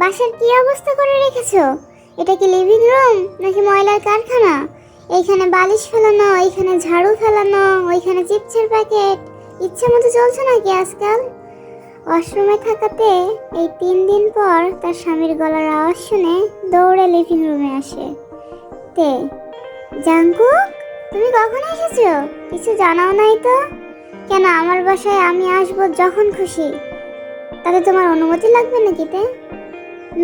বাসার কি অবস্থা করে রেখেছো? এটা কি লিভিং রুম নাকি ময়লার কারখানা? এইখানে বালিশ ফেলানো, এইখানে ঝাড়ু ফেলানো, ওইখানে চিপসের প্যাকেট। ইচ্ছে মতো চলছে নাকি আজকাল? ওয়াশরুমে থাকাতে এই 3 দিন পর তার স্বামীর গলার আওয়াজ শুনে দৌড়ে লিভিং রুমে আসে। তে জাঙ্কুক, তুমি কখন এসেছো? কিছু জানাও নাই তো? কেন আমার বাসায় আমি আসবো যখন খুশি, তাতে তোমার অনুমতি লাগবে নাকি? তে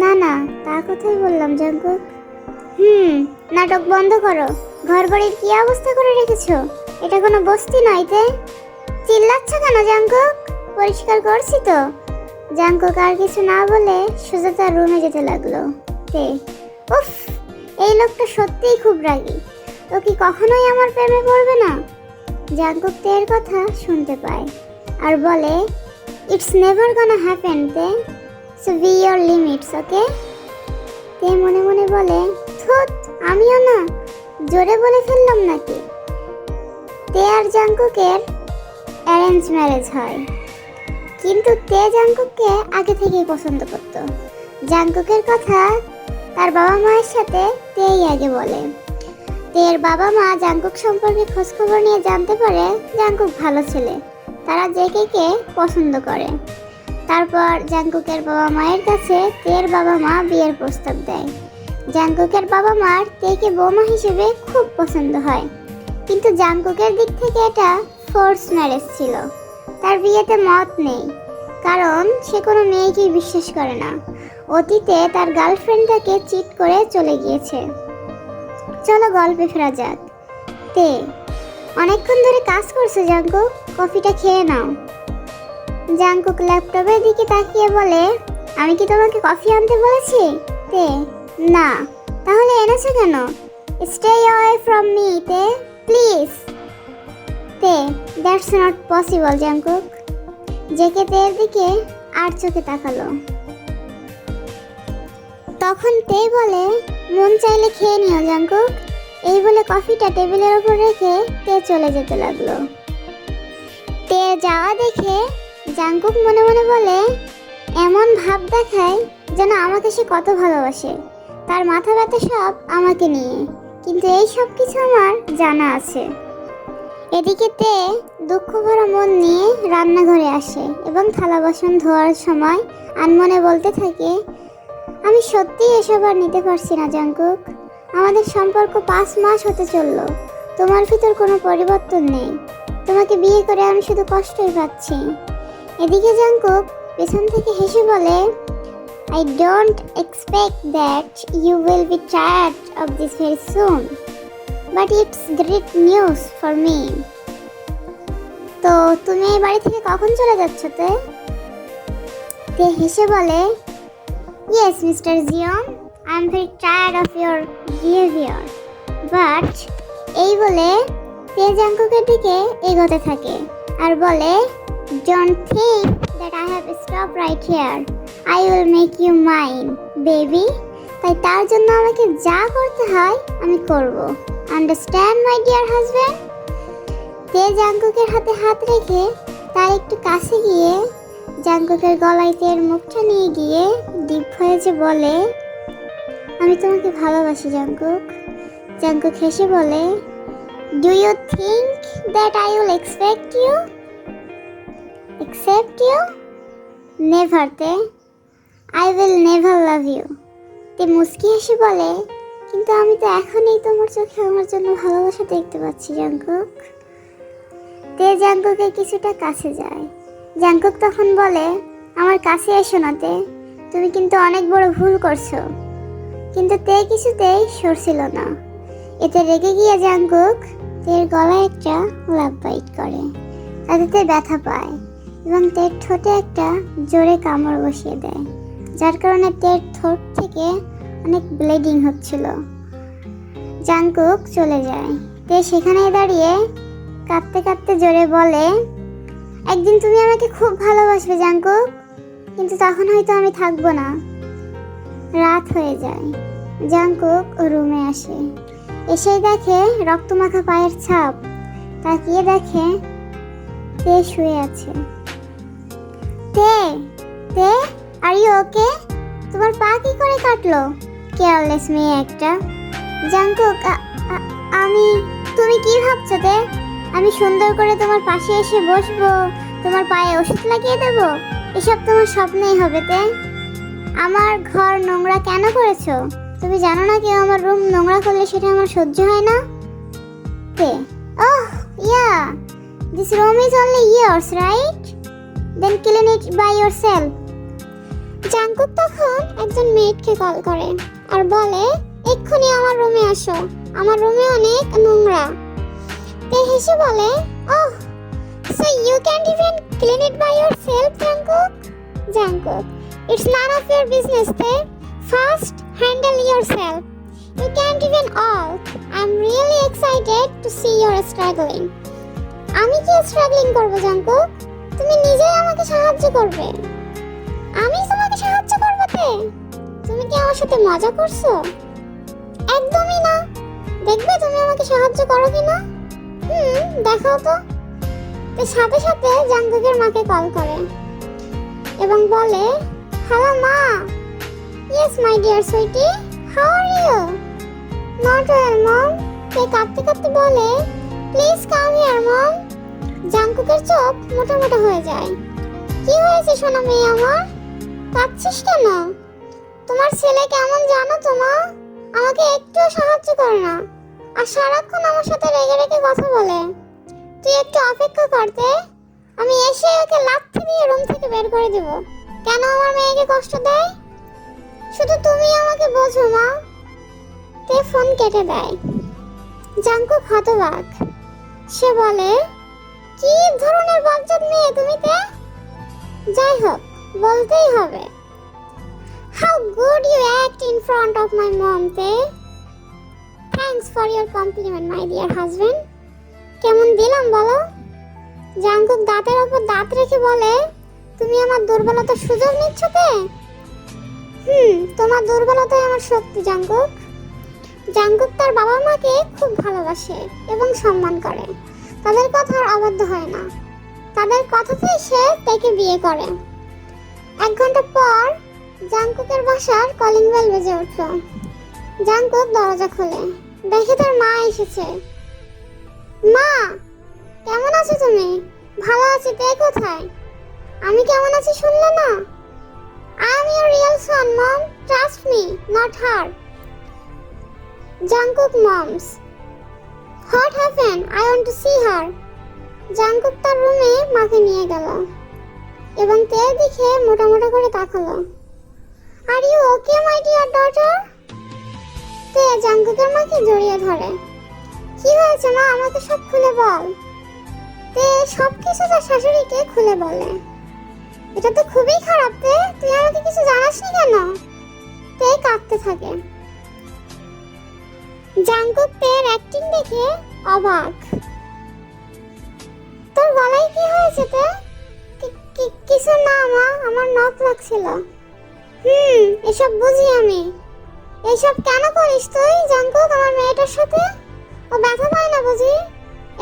না না, তা কোথায় বললাম জাঙ্কুক। নাটক বন্ধ করো। ঘর বাড়ির কি অবস্থা করে রেখেছো? এটা কোনো বস্তি নয়। তে চিল্লাচ্ছ কেন জাঙ্কুক? পরিষ্কার করছি তো। জাঙ্কুক আর কিছু না বলে সোজা তার রুমে যেতে লাগলো। তে উফ, এই লোকটা সত্যিই খুব রাগী। ও কি কখনোই আমার প্রেমে পড়বে না? জাঙ্কুক তের কথা শুনতে পায় আর বলে, ইটস নেভার গনা হ্যাপেন তে, সো বি ইয়োর লিমিটস, ওকে? তে মনে মনে বলে, থুত, আমিও না, জোরে বলে ফেললাম নাকি? তে আর জাঙ্কুকের অ্যারেঞ্জ ম্যারেজ হয়, কিন্তু তে জাঙ্কুককে আগে থেকেই পছন্দ করত। জাঙ্কুকের কথা তার বাবা মায়ের সাথে তেই আগে বলে। তের বাবা মা জাঙ্কুক সম্পর্কে খোঁজখবর নিয়ে জানতে পারে জাঙ্কুক ভালো ছেলে, তারা জেকেকে পছন্দ করে। তারপর জাঙ্কুকের বাবা মায়ের কাছে তের বাবা মা বিয়ের প্রস্তাব দেয়। জাঙ্কুকের বাবা মার তেকে বৌমা হিসেবে খুব পছন্দ হয়, কিন্তু জাঙ্কুকের দিক থেকে এটা ফোর্স ম্যারেজ ছিল। তার বিয়েতে মত নেই, কারণ সে কোনো মেয়েকেই বিশ্বাস করে না। অতীতে তার গার্লফ্রেন্ডটাকে চিট করে চলে গিয়েছে। চলো গল্পে ফেরা যাক। তে অনেকক্ষণ ধরে কাজ করছো জাঙ্কুক, কফিটা খেয়ে নাও। জাঙ্কুক ল্যাপটপের দিকে তাকিয়ে বলে, আমি কি তোমাকে কফি আনতে বলেছি? তে না, তাহলে এনেছো কেন? Stay away from me Tae, please. Tae that's not possible Jungkook. JK তের দিকে আর চোখে তাকালো। তখন তে বলে, মন চাইলে খেয়ে নিও জাঙ্কুক। এই বলে কফিটা টেবিলের ওপর রেখে তে চলে যেতে লাগলো। তে যাওয়া দেখে জাঙ্কুক মনে মনে বলে, এমন ভাব দেখায় যেন আমাকে সে কত ভালোবাসে। তার মাথা ব্যথা সব আমাকে নিয়ে, কিন্তু এই সব কিছু আমার জানা আছে। এদিকে তে দুঃখ ভরা মন নিয়ে রান্নাঘরে আসে এবং থালা বাসন ধোয়ার সময় আনমনে বলতে থাকে, আমি সত্যিই এসব আর নিতে পারছি না জাঙ্কুক। আমাদের সম্পর্ক 5 মাস হতে চললো, তোমার ভিতর কোনো পরিবর্তন নেই। তোমাকে বিয়ে করে আমি শুধু কষ্টই পাচ্ছি। এদিকে জাঙ্কুক পেছন থেকে হেসে বলে, I don't expect that you will be tired of this very soon, but it's great news for me. তো তুমি এই বাড়ি থেকে কখন চলে যাচ্ছ? তে হেসে বলে, Yes, Mr. Zion, I'm very tired of your behavior. But এই বলে তে জাঙ্কুকের দিকে এগোতে থাকে আর বলে, Don't think that I have stopped right here. I will make you mine, baby. তাই তার জন্য আমাকে যা করতে হয় আমি করব। Understand, my dear husband? তে জাঙ্কুকের হাতে হাত রেখে তার একটু কাছে গিয়ে জাঙ্কুকের গলায় তের মুখটা নিয়ে গিয়ে ডিপ হয়েছে বলে, আমি তোমাকে ভালোবাসি জাঙ্কুক। জাঙ্কুক হেসে বলে, Do you think that I will accept you? Never তে, I will never love you. তে মুস্কি হেসে বলে, কিন্তু আমি তো এখনই তোমার চোখে আমার জন্য ভালোবাসা দেখতে পাচ্ছি জাঙ্কুক। তে জাঙ্কুকের কিছুটা কাছে যায়। জাঙ্কুক তখন বলে, আমার কাছে এসো না তে, তুমি কিন্তু অনেক বড় ভুল করছো। কিন্তু তে কিছুতেই সরছিল না। এতে রেগে গিয়ে জাঙ্কুক তের গলায় একটা লাভ বাইট করে। তাতে তে ব্যথা পায় এবং তের ঠোঁটে একটা জোরে কামড় বসিয়ে দেয়, যার কারণে তের ঠোঁট থেকে অনেক ব্লিডিং হচ্ছিল। জাঙ্কুক চলে যায়। তে সেখানেই দাঁড়িয়ে কাঁদতে কাঁদতে জোরে বলে, একদিন তুমি আমাকে খুব ভালোবাসবে জাঙ্কুক, কিন্তু তখন হয়তো আমি থাকবো না। রাত হয়ে যায়। জাঙ্কুক রুমে আসে, এসেই দেখে রক্তমাখা পায়ের ছাপ। তাকিয়ে দেখে তে শুয়ে আছে। তে তে আর ইউ ওকে? তোমার পা কি করে কাটলো? কেয়ারলেস মেয়ে একটা। জাঙ্কুক, আমি, তুমি কি ভাবছো তে? আমি সুন্দর করে তোমার পাশে এসে বসবো, তোমার পায়ে ওষুধ লাগিয়ে দেবো? এসব তোমার স্বপ্নেই হবে তে। আমার ঘর নোংরা কেন করেছো? তুমি জানো না কেউ আমার রুম নোংরা করলে সেটা আমার সহ্য হয় না? তে, oh yeah, this room is only yours, right? Then clean it by yourself. Jungkook তখন একজন মেয়েটকে কল করে আর বলে, এক্ষুনি আমার রুমে আসো, আমার রুমে অনেক নোংরা। তে হেসে বলে, oh, so you can't even clean it by yourself, Jungkook? Jungkook, it's none of your business, te. First, handle yourself. You can't even all. I'm really excited to see you're struggling. আমি কি struggling করব Jungkook? তুমি নিজেই আমাকে সাহায্য করবে। আমি তোমাকে সাহায্য করব তে? তুমি কি আমার সাথে মজা করছো? একদমই না। দেখবে তুমি আমাকে সাহায্য করো কিনা। দেখাও তো। তো সাথে সাথে জাঙ্কুকের মাকে কল করে এবং বলে, হ্যালো মা। Yes my dear sweetie, how are you? Not well mom. তে কাঁদতে কাঁদতে বলে, প্লিজ কাম হিয়ার মম। জাঙ্কুকের চোখ মোটা মোটা হয়ে যায়। কি হয়েছে সোনা মেয়ে আমার? কাঁদছিস কেন? তোমার ছেলে কেমন জানো তো মা? আমাকে একটু সাহায্য করে না আর সারাক্ষণ আমার সাথে রেগে রেগে কথা বলে। তুই একটু অপেক্ষা করতে, আমি এসে ওকে লাথি দিয়ে রুম থেকে বের করে দেব। কেন আমার মেয়েকে কষ্ট দেয়? শুধু তুমি আমাকে বোঝো মা। তে ফোন কেটে দেয়। জাঙ্কুক হতবাক। সে বলে, কি ধরনের বজ্জাত মেয়ে তুমি তে? যাই হোক, বলতেই হবে। How good you act in front of my mom, te. Thanks for your compliment, my dear husband. কেমন দিলাম বলো? জাঙ্কুক দাঁতের ওপর দাঁত রেখে বলে, তুমি আমার দুর্বলতার সুযোগ নিচ্ছ তে? তোমার দুর্বলতাই আমার শক্তি জাঙ্কুক। জাঙ্কুক তার বাবা মাকে খুব ভালোবাসে এবং সম্মান করে। তাদের কথার অবাধ্য হয় না। তাদের কথাতেই সে তাকে বিয়ে করে। 1 ঘন্টা পর জাঙ্কুকের বাসার কলিং বেল বেজে উঠল। জাঙ্কুক দরজা খোলে, দেখে তার মা এসেছে। মা, কেমন আছো তুমি? ভালো আছি, তে কোথায়? আমি কেমন আছি শুনলে না? I am your real son, mom. Trust me, not her. Jungkook moms. What happened? I want to see her. Jungkook তার রুমে মাকে নিয়ে গেল এবং তে দেখে মোটা মোটা করে তাকালো। Are you okay my dear daughter? Tae জাঙ্কুকের মাকে জড়িয়ে ধরে। কি হয়েছে মা, আমাকে সব খুলে বল। তে সবকিছু তার শাশুড়িকে খুলে বলে। এটা তো খুবই খারাপ তে, তুই আমাকে কিছু জানাসনি কেন? তে কাঁদতে থাকে। জাঙ্কুক তের অ্যাক্টিং দেখে অবাক। তোর গলায় কি হয়েছে তে? কিছু না মা, আমার নখ লাগছিল। এসব বুঝি আমি। এসব কেন করিস তুই জাঙ্কুক আমার মেয়েটার সাথে? ও ব্যথা পায় না বুঝি?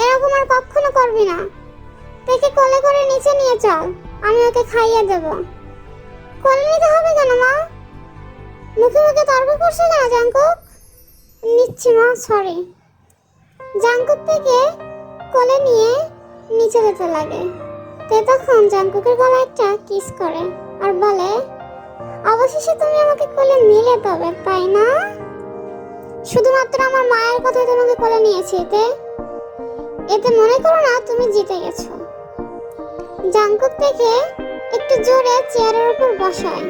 এরকম আর কখনো করবি না। তেকে কোলে করে নিচে নিয়ে চল, আমি ওকে খাইয়ে দেব। কোলে নিতে হবে কেন মা? মুখে মুখে তর্ক করছে কেন জাঙ্কুক? নিচ্ছি মা, সরি। জাঙ্কুক থেকে কোলে নিয়ে নিচে যেতে লাগে। তে তখন জাঙ্কুকের গলায় একটা কিস করে আর বলে, অবশেষে তুমি আমাকে কোলে নিলে তবে, তাই না? শুধুমাত্র আমার মায়ের কথাই তোমাকে কোলে নিয়েছি এতে মনে করো না তুমি জিতে গেছো। জাঙ্কুক থেকে একটু জোরে চেয়ারের উপর বসায়।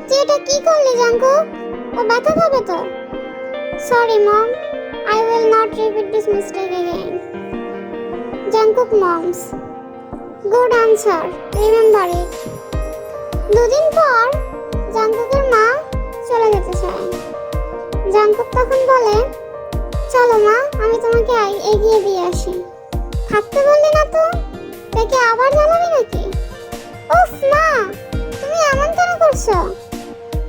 তুই এটা কি করলি জাঙ্কুক? ও ব্যথা পাবে তো। Sorry mom, I will not repeat this mistake again. Jungkook moms. Good answer. Remember it. 2 দিন পর জাঙ্কুকের মা চলে যেতে চায়। জাঙ্কুক তখন বলে, চলো মা, আমি তোমাকে এগিয়ে দিয়ে আসি। থাকতে বললি না তো? দেখে আবার জ্বালাবি নাকি? উফ মা, তুমি এমন কেন করছো?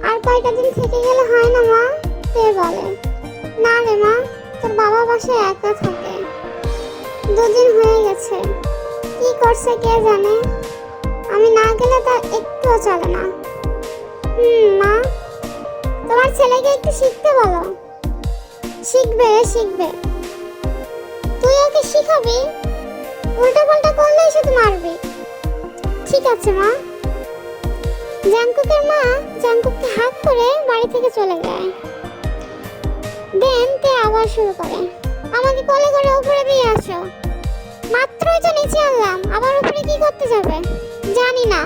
আর কয়টা দিন থেকে গেলে হয় না মা? তে বলে, না রে মা, তোর বাবা বাসায় একা থাকে। 2 দিন হয়ে গেছে, কি করছে কে জানে। আমি না গেলে তার একটুও চলে না। মা, তোমার ছেলেকে একটু শিখতে বলো। শিখবে শিখবে, তুই ওকে শিখাবি, উল্টা পাল্টা করলেই শুধু মারবি। ঠিক আছে মা। জাংকুকের মা জাংকুককে হাত করে বাড়ি থেকে চলে যায়। দেন তে আবার শুরু করে, আমাকে কোলে করে উপরে দিয়ে আসো। মাত্রই তো নিচে আনলাম, আবার উপরে কি করতে যাবে? জানি না,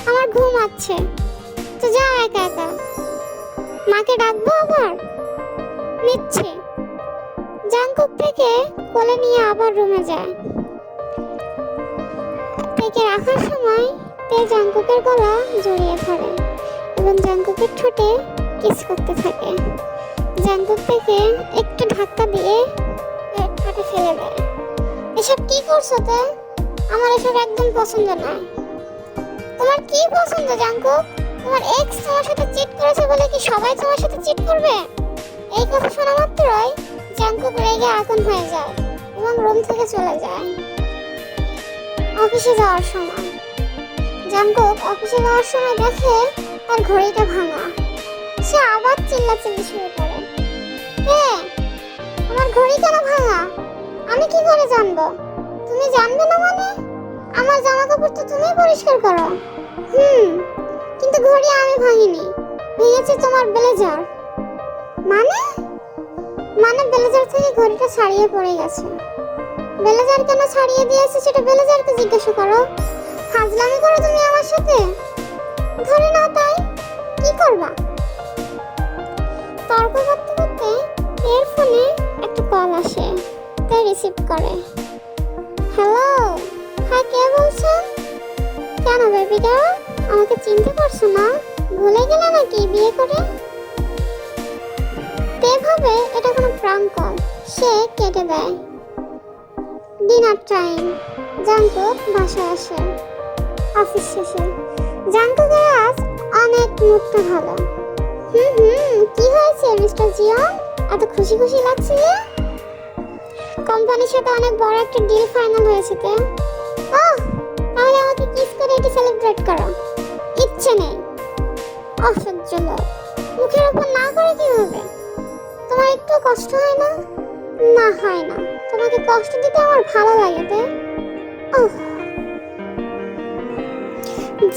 আমার ঘুম আছে, তো যাও একা একা। মাকে ডাকবো আবার? নিচ্ছে। জাংকুক থেকে কোলে নিয়ে আবার রুমে যায়। থেকে রাখার সময় তে জাংকুকের গলা জড়িয়ে ধরে এবং জাংকুকের ঠোঁটে কিস করতে থাকে। জাংকুক থেকে একটু ধাক্কা দিয়ে ঠোঁটে ফেলে দেয়। এসব কি করছো তে? আমার এসব একদম পছন্দ নয়। তোমার কি পছন্দ জাংকুক? তোমার এক্স তোমার সাথে চিট করেছে বলে কি সবাই তোমার সাথে চিট করবে? এই কথা শোনা মাত্রই জাংকুক রেগে আগুন হয়ে যায় এবং রুম থেকে চলে যায়। অফিসে যাওয়ার সময় জাংকুক অফিসে যাওয়ার সময় দেখে তার ঘড়িটা ভাঙা। সে আবার চিল্লাচিল্লি শুরু করে, আমার ঘড়ি কেন ভাঙা? আমি কি করে জানবো? তুমি জানবে না মানে? আমার জামা কাপড় তো তুমি পরিষ্কার করো। কিন্তু ঘড়ি আমি ভাঙিনি, ভেঙেছে তোমার ব্লেজার। মানে মানে ব্লেজার থেকে ঘড়িটা ছাড়িয়ে পড়ে গেছে। ব্লেজার কেন ছাড়িয়ে দিয়েছে সেটা ব্লেজারকে জিজ্ঞাসা করো। ফাজলামি করো তুমি আমার সাথে? ধরে নাও তাই, কি করবা? তর্ক করতে করতে এর ফোনে একটা কল আসে। তে রিসিভ করে। হ্যালো, হ্যাঁ কে বলছেন? কেন বেবি গার্ল, আমাকে চিনতে পারছো না? ভুলে গেলে নাকি বিয়ে করে? তে ভাবে এটা কোনো প্রাঙ্ক কল, সে কেটে দেয়। Dinner time. জাংকুক বাসায় আসে অফিস শেষে। জাংকুকের আজ অনেক মুডটা ভালো। কি হয়েছে মিস্টার জিয়ন, এত খুশি খুশি লাগছে যে? কোম্পানির সাথে অনেক বড় একটা ডিল ফাইনাল হয়েছে তে। তাহলে আমাকে কিস করে এটা সেলিব্রেট করো। ইচ্ছে নেই, অসহ্য লোক। মুখের উপর না করে কি হবে? তোমার একটু কষ্ট হয় না? না হয় না, তোমাকে কষ্ট দিতে আমার ভালো লাগে তে।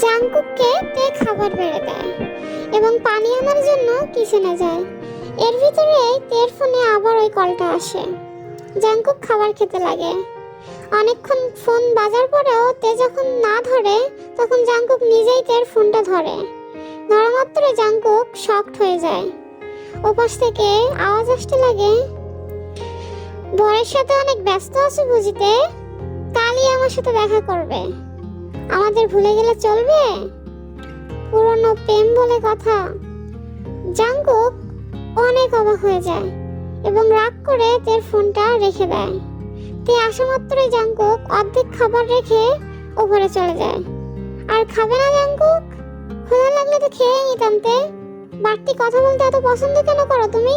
জাংকুককে তে খাবার বেড়ে দেয় এবং পানি আনার জন্য কিচেনে যায়। এর ভিতরে তের ফোনে আবার ওই কলটা আসে। জাংকুক খাবার খেতে লাগে। অনেকক্ষণ ফোন বাজার পরেও তে যখন না ধরে তখন জাংকুক নিজেই তের ফোনটা ধরে। ধরা মাত্র জাংকুক শকড হয়ে যায়। ওপাশ থেকে আওয়াজ আসতে লাগে, বরের সাথে অনেক ব্যস্ত আছে বুঝিতে, কালই আমার সাথে দেখা করবে। আমাদের ভুলে গেলে চলবে? পুরনো প্রেম বলে কথা। জাংকুক অনেক অবাক হয়ে যায় এবং রাগ করে তের ফোনটা রেখে দেয়। তে আসা মাত্রই জাংকুক অর্ধেক খাবার রেখে ওপরে চলে যায়। আর খাবে না জাংকুক? ক্ষুধা লাগলে তো খেয়ে নিতাম তে। বাড়তি কথা বলতে এত পছন্দ কেন করো তুমি?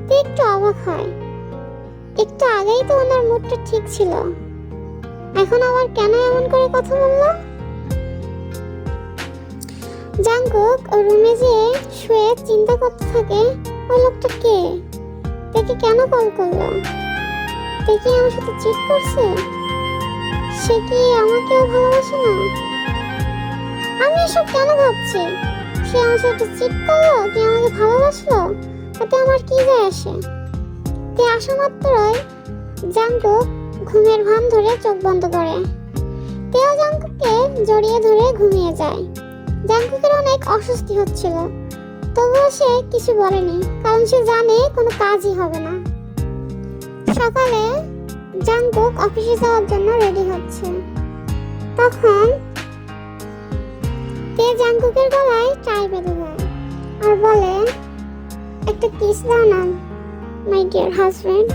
তে একটু অবাক হয়। একটু আগেই তো ওনার মুডটা ঠিক ছিল, এখন আবার কেন এমন করে কথা বললো? জাংকুক রুমে যেয়ে শুয়ে চিন্তা করতে থাকে, ওই লোকটা কে? তাকে কেন কল করলো? তে কি আমার সাথে চিট করছে? সে কি আমাকেও ভালোবাসে না? আমি এসব কেন ভাবছি? সে আমার সাথে চিট করলো কি আমাকে ভালোবাসলো, তাতে আমার কি যায় আসে? তে আসা মাত্রই জাংকুক ঘুমের ভান ধরে চোখ বন্ধ করে। তেও জাংকুককে জড়িয়ে ধরে ঘুমিয়ে যায়। জাংকুকের অনেক অস্বস্তি হচ্ছিল, তবুও সে কিছু বলেনি, কারণ সে জানে কোনো কাজই হবে না। সকালে জাংকুক অফিসে যাওয়ার জন্য রেডি হচ্ছে। তখন তে জাংকুকের গলায় টাই বেঁধে দেয় আর বলে, একটা কিস দাও না মাই ডিয়ার হাজবেন্ড।